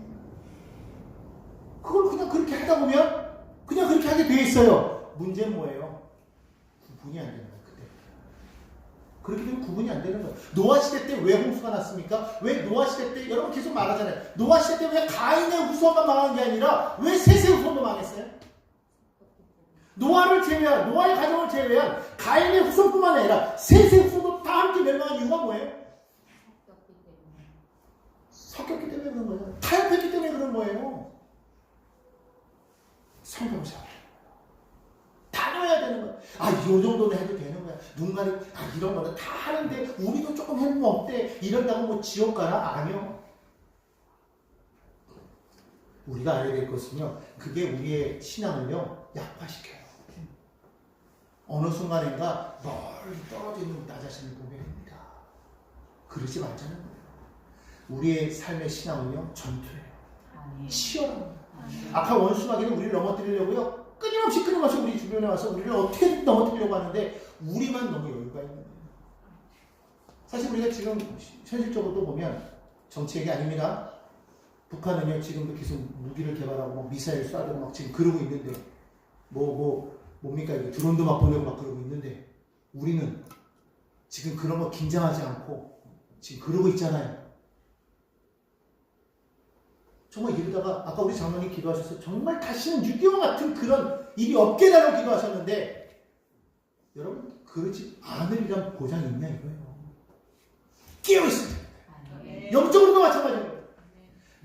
그걸 그냥 그렇게 하다 보면 그냥 그렇게 하게 돼 있어요. 문제는 뭐예요? 구분이 안 되는 거예요. 그때. 그렇게 되면 구분이 안 되는 거예요. 노아 시대 때 왜 홍수가 났습니까? 왜 노아 시대 때 여러분 계속 말하잖아요. 노아 시대 때 왜 가인의 후손만 망한 게 아니라 왜 셋의 후손도 망했어요? 노아의 가정을 제외한 가인의 후손뿐만 아니라 셋의 후손도 다 함께 멸망한 이유가 뭐예요? 섞였기 때문에 그런 거예요. 타협했기 때문에 그런 거예요. 성경을 잘 단호해야 되는 거야. 이 정도는 해도 되는 거야. 누군가는 이런 거는 다 하는데 우리도 조금 해보면 어때? 이런다고 뭐 지옥 가나? 아니요. 우리가 알아야 될 것은요. 그게 우리의 신앙을요. 약화시켜요. 어느 순간인가 멀리 떨어져 있는 나 자신을 보게 됩니다. 그러지 말자는 거예요. 우리의 삶의 신앙은요. 전투예요. 치열합니다. 악한 원수마귀는 우리를 넘어뜨리려고요. 끊임없이 우리 주변에 와서 우리를 어떻게든 넘어뜨리려고 하는데 우리만 너무 여유가 있는 거예요. 사실 우리가 지금 현실적으로도 보면 정치 얘기 아닙니다. 북한은요 지금도 계속 무기를 개발하고 미사일 쏴대고 막 지금 그러고 있는데 뭡니까 이게 드론도 막 보내고 막 그러고 있는데 우리는 지금 그런 거 긴장하지 않고 지금 그러고 있잖아요. 정말 이러다가 아까 우리 장로님 기도하셨어요. 정말 다시는 6.25 같은 그런 일이 없게 달라고 기도하셨는데 여러분 그러지 않으리란 보장이 있냐 이거예요. 깨어있어야 됩니다. 영적으로도 마찬가지예요.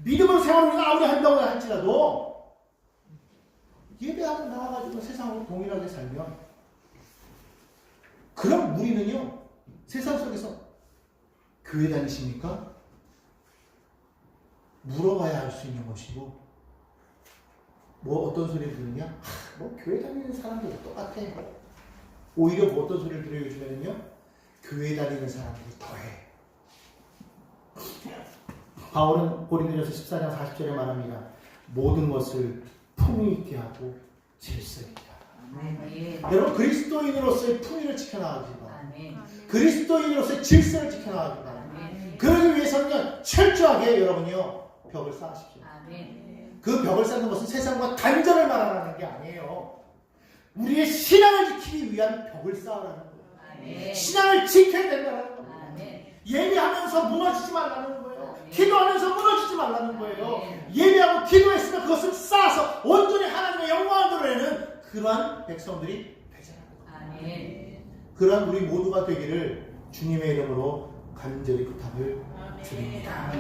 믿음으로 생활을 우리가 아무리 한다고 할지라도 예배하고 나와가지고 세상으로 동일하게 살면 그럼 우리는요 세상 속에서 교회 다니십니까? 물어봐야 할 수 있는 것이고 어떤 소리를 들으냐? 교회 다니는 사람들도 똑같아. 오히려 어떤 소리를 들어요 요즘에는요? 교회 다니는 사람들이 더해. 바울은 고린도전서 14장 40절에 말합니다. 모든 것을 품위 있게 하고 질서 있게 하라. 여러분 그리스도인으로서의 품위를 지켜나가기 바랍니다. 그리스도인으로서의 질서를 지켜나가기 바랍니다. 그러기 위해서는 철저하게 여러분이요 벽을 쌓으십시오. 그 벽을 쌓는 것은 세상과 단절을 말하는 게 아니에요. 우리의 신앙을 지키기 위한 벽을 쌓으라는 거예요. 신앙을 지켜야 된다는 거예요. 예배하면서 무너지지 말라는 거예요. 기도하면서 무너지지 말라는 거예요. 예배하고 기도했으면 그것을 쌓아서 온전히 하나님의 영광을 드러내는 그러한 백성들이 되잖아요. 그러한 우리 모두가 되기를 주님의 이름으로 간절히 부탁을 드립니다.